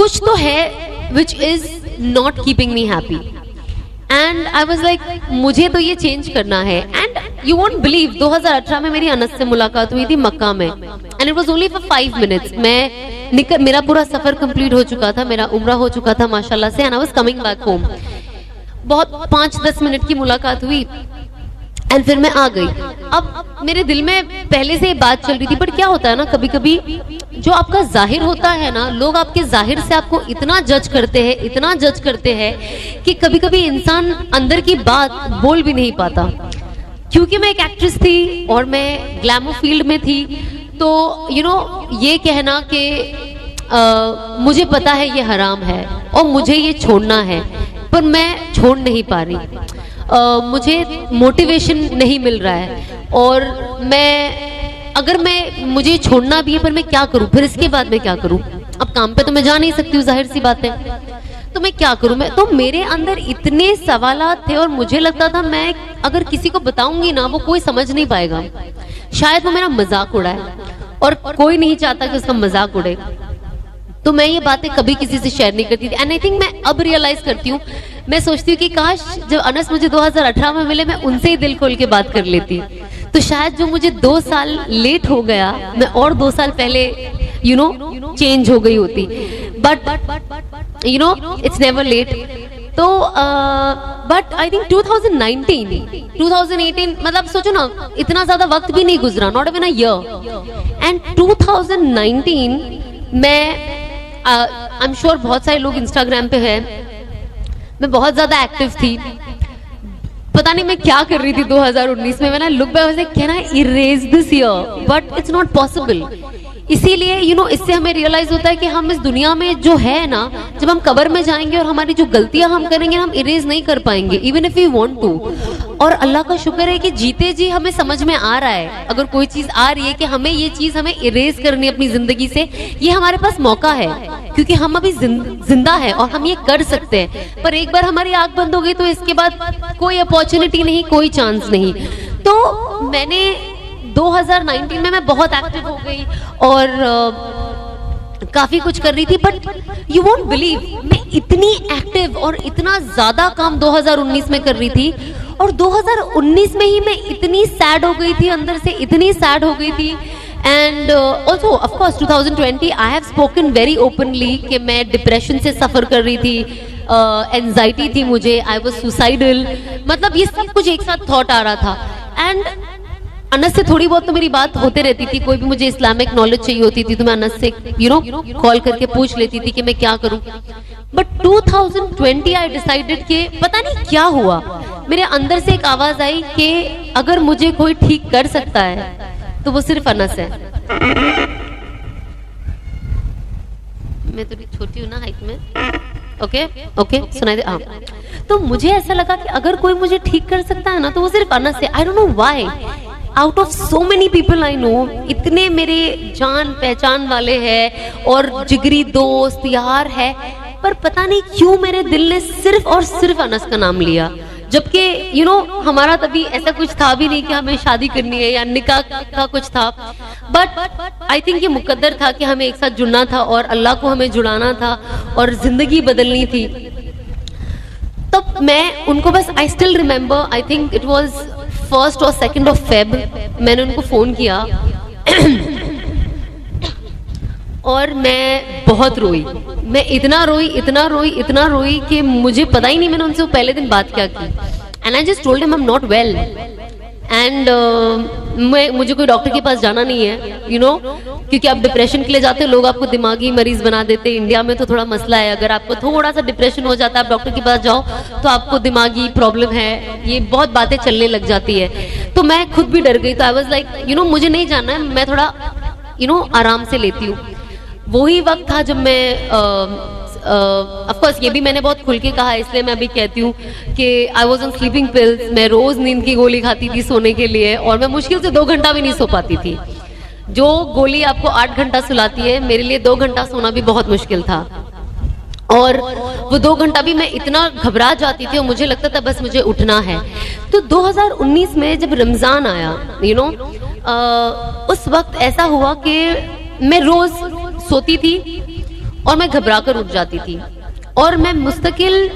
कुछ तो है which is not keeping me happy. And I was like मुझे तो ये चेंज करना है। एंड यू वोंट बिलीव 2018 में मेरी अनस से मुलाकात हुई थी मक्का में, and it was only for 5 minutes. मेरा पूरा सफर कंप्लीट हो चुका था, मेरा उम्रा हो चुका था माशाल्लाह से, and I was coming back home. बहुत 5-10 मिनट की मुलाकात हुई एंड फिर मैं आ गई। अब मेरे दिल में पहले से ये बात चल रही थी, बट क्या होता है ना, कभी कभी जो आपका जाहिर होता है ना, लोग आपके जाहिर से आपको इतना जज करते हैं, इतना जज करते हैं कि कभी कभी इंसान अंदर की बात बोल भी नहीं पाता। क्योंकि मैं एक एक्ट्रेस थी और मैं ग्लैमर फील्ड में थी, तो ये कहना कि मुझे पता है ये हराम है और मुझे ये छोड़ना है, पर मैं छोड़ नहीं पा रही। मुझे मोटिवेशन नहीं मिल रहा है, और अगर मुझे छोड़ना भी है, पर मैं क्या करूं, फिर इसके बाद मैं क्या करूं? अब काम पे तो मैं जा नहीं सकती हूँ, जाहिर सी बात है, तो मैं क्या करूं? तो मेरे अंदर इतने सवालात थे, और मुझे लगता था मैं अगर किसी को बताऊंगी ना, वो कोई समझ नहीं पाएगा, शायद वो मेरा मजाक उड़ाए, और कोई नहीं चाहता कि उसका मजाक उड़े। तो मैं ये बातें कभी किसी से शेयर नहीं करती थी। एंड आई थिंक मैं अब रियलाइज करती हूँ, मैं सोचती हूँ कि काश जब अनस मुझे 2018 में मिले, मैं उनसे ही दिल खोल के बात कर लेती, तो शायद जो मुझे 2 साल लेट हो गया, मैं और 2 साल पहले चेंज हो गई होती। But it's never late. तो बट आई थिंक 2018 मतलब सोचो ना, इतना ज्यादा वक्त भी नहीं गुजरा, not even a year. And 2019 में आई एम श्योर बहुत सारे लोग इंस्टाग्राम पे हैं, मैं बहुत ज्यादा एक्टिव थी। पता नहीं मैं क्या कर रही थी 2019 में। मैंने look back, can I erase this year, but it's not possible. इसीलिए इससे हमें रियलाइज होता है कि हम इस दुनिया में जो है ना, जब हम कब्र में जाएंगे और हमारी जो गलतियां हम करेंगे, हम इरेज नहीं कर पाएंगे, even if we want to. और अल्लाह का शुक्र है कि जीते जी हमें समझ में आ रहा है, अगर कोई चीज आ रही है कि हमें ये चीज हमें इरेज करनी है अपनी जिंदगी से, ये हमारे पास मौका है, क्योंकि हम अभी जिंदा है और हम ये कर सकते हैं। पर एक बार हमारी आंख बंद हो गई तो इसके बाद कोई अपॉर्चुनिटी नहीं, कोई चांस नहीं। तो मैंने 2019 में मैं बहुत एक्टिव हो गई और काफी कुछ कर रही थी, बट यू वोंट बिलीव, मैं इतनी एक्टिव और इतना ज्यादा काम 2019 में कर रही थी, और 2019 में ही मैं इतनी सैड हो गई थी, अंदर से इतनी सैड हो गई थी। And also of course 2020 I have spoken very openly कि मैं डिप्रेशन से सफर कर रही थी, एंजाइटी थी मुझे, आई वाज सुसाइडल, मतलब ये सब कुछ एक साथ थॉट आ रहा था। एंड अनस से थोड़ी बहुत तो मेरी बात होते रहती थी, कोई भी मुझे इस्लामिक नॉलेज चाहिए होती थी तो मैं अनस से कॉल करके पूछ लेती थी कि मैं क्या करूं। बट 2020 आई डिसाइडेड कि पता नहीं क्या हुआ, मेरे अंदर से एक आवाज आई कि अगर मुझे कोई ठीक कर सकता है तो वो सिर्फ अनस है। मैं थोड़ी छोटी हूँ ना हाइट में, ओके सुनाई दे। हाँ, तो मुझे ऐसा लगा कि अगर कोई मुझे ठीक कर सकता है ना, तो वो सिर्फ अनस है। आई don't know why, out of so many people I know, इतने मेरे जान पहचान वाले हैं और जिगरी दोस्त यार है, पर पता नहीं क्यों मेरे दिल ने सिर्फ और सिर्फ अनस का नाम लिया। जबकि हमारा तभी ऐसा कुछ था भी नहीं कि हमें शादी करनी है या निकाह का कुछ था, बट आई थिंक ये मुकद्दर था कि हमें एक साथ जुड़ना था और अल्लाह को हमें जुड़ाना था और जिंदगी बदलनी थी। तब मैं उनको बस, I still remember, I think it was 1 और 2 फेब, मैंने उनको फोन किया और मैं बहुत रोई। मैं इतना रोई कि मुझे पता ही नहीं मैंने उनसे पहले दिन बात क्या की। And I just told him I am not well, and मुझे कोई डॉक्टर के पास जाना नहीं है, क्योंकि आप डिप्रेशन के लिए जाते हो, लोग आपको दिमागी मरीज बना देते हैं। इंडिया में तो थोड़ा मसला है, अगर आपको थोड़ा सा डिप्रेशन हो जाता है, आप डॉक्टर के पास जाओ तो आपको दिमागी प्रॉब्लम है, ये बहुत बातें चलने लग जाती है। तो मैं खुद भी डर गई, तो आई वाज लाइक मुझे नहीं जाना है, मैं थोड़ा आराम से लेती हूँ। वही वक्त था जब मैं ऑफ कोर्स ये भी मैंने बहुत खुल के कहा, इसलिए मैं अभी कहती हूँ कि I was on sleeping pills. मैं रोज नींद की गोली खाती थी सोने के लिए, और मैं मुश्किल से 2 घंटा भी नहीं सो पाती थी। जो गोली आपको 8 घंटा सुलाती है, मेरे लिए 2 घंटा सोना भी बहुत मुश्किल था। और वो 2 घंटा भी मैं इतना घबरा जाती थी और मुझे लगता था बस मुझे उठना है। तो 2019 में जब रमजान आया, उस वक्त ऐसा हुआ कि मैं रोज सोती थी और मैं घबरा कर उठ जाती थी और मैं मुस्तकिल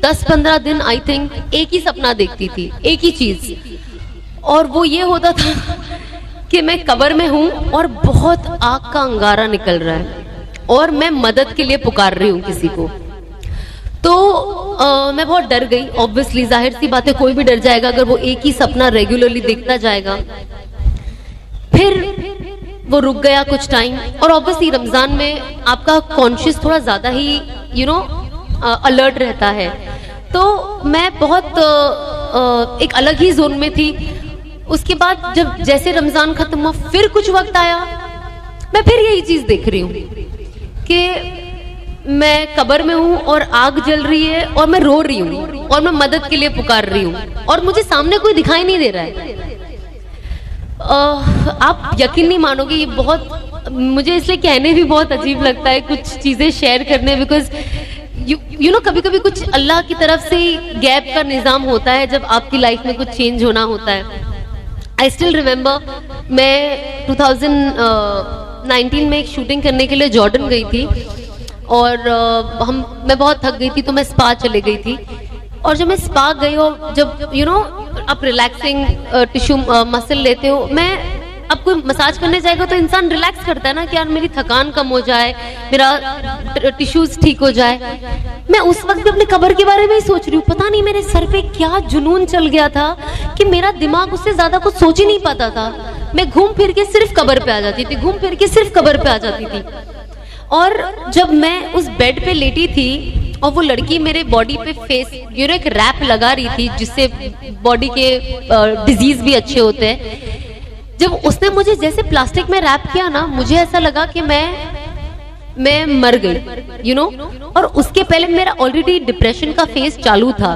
10-15 दिन आई थिंक एक ही सपना देखती थी, एक ही चीज, और वो ये होता था कि मैं कब्र में हूं और बहुत आग का अंगारा निकल रहा है और मैं मदद के लिए पुकार रही हूं किसी को। तो मैं बहुत डर गई। ऑब्वियसली जाहिर सी बात है, कोई भी डर जाएगा अगर वो एक ही सपना रेगुलरली देखता जाएगा। फिर वो रुक गया कुछ टाइम, और ऑब्वियसली रमजान में आपका कॉन्शियस थोड़ा ज्यादा ही अलर्ट रहता है। तो मैं बहुत एक अलग ही जोन में थी। उसके बाद जब जैसे रमजान खत्म हुआ, फिर कुछ वक्त आया, मैं फिर यही चीज देख रही हूँ कि मैं कब्र में हूँ और आग जल रही है और मैं रो रही हूँ और मैं मदद के लिए पुकार रही हूँ और मुझे सामने कोई दिखाई नहीं दे रहा है। आप यकीन नहीं मानोगे, ये बहुत मुझे इसलिए कहने भी बहुत अजीब लगता है कुछ चीजें शेयर करने, बिकॉज यू नो कभी कभी कुछ अल्लाह की तरफ से गैप का निजाम होता है जब आपकी लाइफ में कुछ चेंज होना होता है। आई स्टिल रिमेम्बर मैं 2019 में एक शूटिंग करने के लिए जॉर्डन गई थी और मैं बहुत थक गई थी तो मैं स्पा चले गई थी। और जब मैं स्पा गई और जब आप रिलैक्सिंग टिश्यू मसल लेते हो, मैं अब कोई मसाज करने जाएगा तो इंसान रिलैक्स करता है ना कि यार मेरी थकान कम हो जाए, मेरा टिश्यूज ठीक हो जाए। मैं उस वक्त भी अपने कब्र के बारे में ही सोच रही हूँ। पता नहीं मेरे सर पे क्या जुनून चल गया था कि मेरा दिमाग उससे ज्यादा कुछ सोच ही नहीं पाता था। मैं घूम फिर के सिर्फ कब्र पे आ जाती थी, घूम फिर के सिर्फ कब्र पे आ जाती थी। और जब मैं उस बेड पे लेटी थी और वो लड़की मेरे बॉडी पे फेस एक रैप लगा रही थी जिससे बॉडी के डिजीज भी अच्छे होते हैं, जब उसने मुझे जैसे प्लास्टिक में रैप किया ना, मुझे ऐसा लगा कि मैं मर गई और उसके पहले मेरा ऑलरेडी डिप्रेशन का फेज चालू था,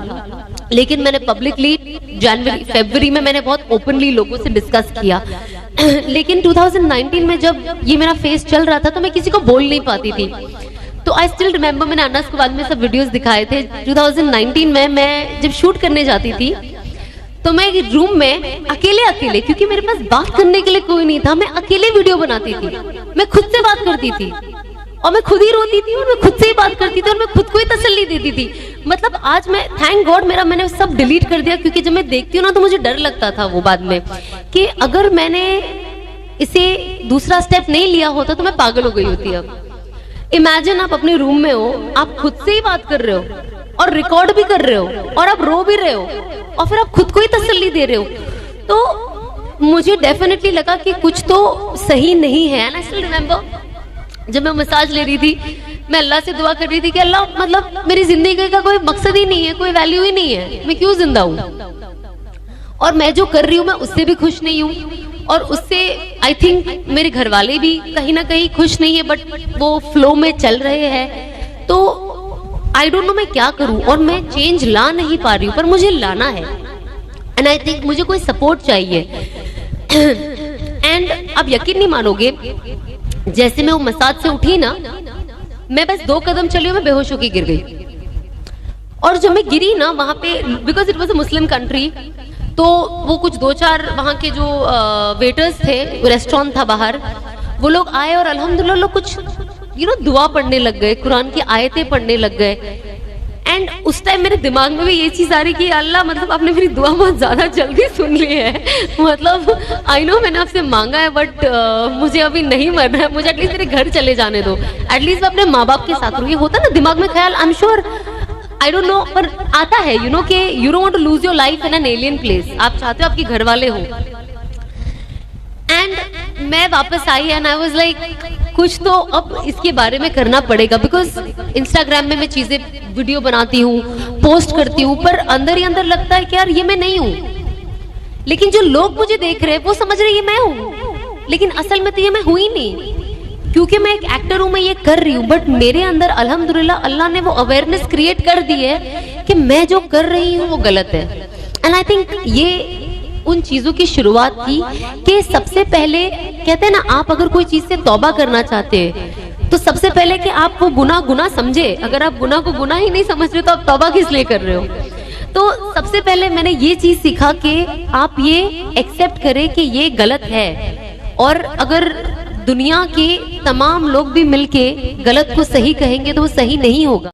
लेकिन मैंने पब्लिकली जनवरी फरवरी में मैंने बहुत ओपनली लोगों से डिस्कस किया। लेकिन 2019 में जब ये मेरा फेज चल रहा था तो मैं किसी को बोल नहीं पाती थी। तो आई स्टिल रिमेम्बर, मैंने अनस के बाद में सब वीडियोस दिखाए थे। 2019 में मैं जब शूट करने जाती थी तो मैं एक रूम में अकेले क्योंकि मेरे पास बात करने के लिए कोई नहीं था, मैं अकेले वीडियो बनाती थी। मैं खुद से बात करती थी और मैं खुद ही रोती थी और मैं खुद से ही बात करती थी और मैं खुद को ही तसल्ली देती थी। मतलब आज मैं थैंक गॉड मैंने सब डिलीट कर दिया, क्योंकि जब मैं देखती हूँ ना तो मुझे डर लगता था वो बाद में कि अगर मैंने इसे दूसरा स्टेप नहीं लिया होता तो मैं पागल हो गई होती। अब इमेजिन आप अपने रूम में हो, आप खुद से ही बात कर रहे हो और रिकॉर्ड भी कर रहे हो और आप रो भी रहे हो और फिर आप खुद को ही तसल्ली दे रहे हो। तो मुझे डेफिनेटली लगा कि कुछ तो सही नहीं है। एंड आई स्टिल रिमेम्बर जब मैं मसाज ले रही थी, मैं अल्लाह से दुआ कर रही थी कि अल्लाह मतलब मेरी जिंदगी का कोई मकसद ही नहीं है, कोई वैल्यू ही नहीं है, मैं क्यों जिंदा हूँ और मैं जो कर रही हूँ मैं उससे भी खुश नहीं हूँ और उससे आई थिंक मेरे घर वाले भी कहीं ना कहीं खुश नहीं है, बट वो फ्लो में चल रहे हैं। तो आई डोंट नो मैं क्या करूं और मैं चेंज ला नहीं पा रही हूँ, पर मुझे लाना है एंड आई थिंक मुझे कोई सपोर्ट चाहिए। एंड आप यकीन नहीं मानोगे, जैसे मैं वो मसाज से उठी ना, मैं बस 2 कदम चली और मैं बेहोश होकर गिर गई। और जब मैं गिरी ना वहां पे, because it was a Muslim country, तो वो कुछ 2-4 वहां के जो वेटर्स थे, रेस्टोरेंट था बाहर, वो लोग आए और अल्हम्दुलिल्लाह लोग कुछ दुआ पढ़ने लग गए, कुरान की आयतें पढ़ने लग गए। एंड उस टाइम मेरे दिमाग में भी ये चीज आ रही कि अल्लाह मतलब आपने मेरी दुआ बहुत ज्यादा जल्दी सुन ली है। मतलब आई नो मैंने आपसे मांगा है, बट मुझे अभी नहीं मरना है, मुझे एटलीस्ट मेरे घर चले जाने दो, एटलीस्ट मैं अपने माँ बाप के साथ रहूं। ये होता ना दिमाग में ख्याल, I am sure, I don't know, पर आता है कि you don't want to lose your life in an alien place. आप चाहते हो आपके घर वाले हो। एंड मैं वापस आई एंड आई वाज लाइक कुछ तो अब इसके बारे में करना पड़ेगा, बिकॉज इंस्टाग्राम में मैं चीजें वीडियो बनाती हूँ, पोस्ट करती हूँ, पर अंदर ही अंदर लगता है कि यार ये मैं नहीं हूँ। लेकिन जो लोग मुझे देख रहे हैं वो समझ रहे हैं ये मैं हूँ, लेकिन असल में तो ये मैं हुई नहीं, क्योंकि मैं एक एक्टर हूँ, मैं ये कर रही हूँ, बट मेरे अंदर अल्हम्दुलिल्लाह अल्लाह ने वो अवेयरनेस क्रिएट कर दी है कि मैं जो कर रही हूँ वो गलत है। एंड आई थिंक ये उन चीजों की शुरुआत की कि सबसे पहले कहते हैं ना, आप अगर कोई चीज से तौबा करना चाहते हैं तो सबसे पहले कि आप वो गुनाह समझे। अगर आप गुनाह को गुनाह ही नहीं समझ रहे तो आप तौबा किस लिए कर रहे हो। तो सबसे पहले मैंने ये चीज सीखा कि आप ये एक्सेप्ट करें कि ये गलत है, और अगर दुनिया की तमाम लोग भी मिलके गलत को सही कहेंगे तो वो सही नहीं होगा।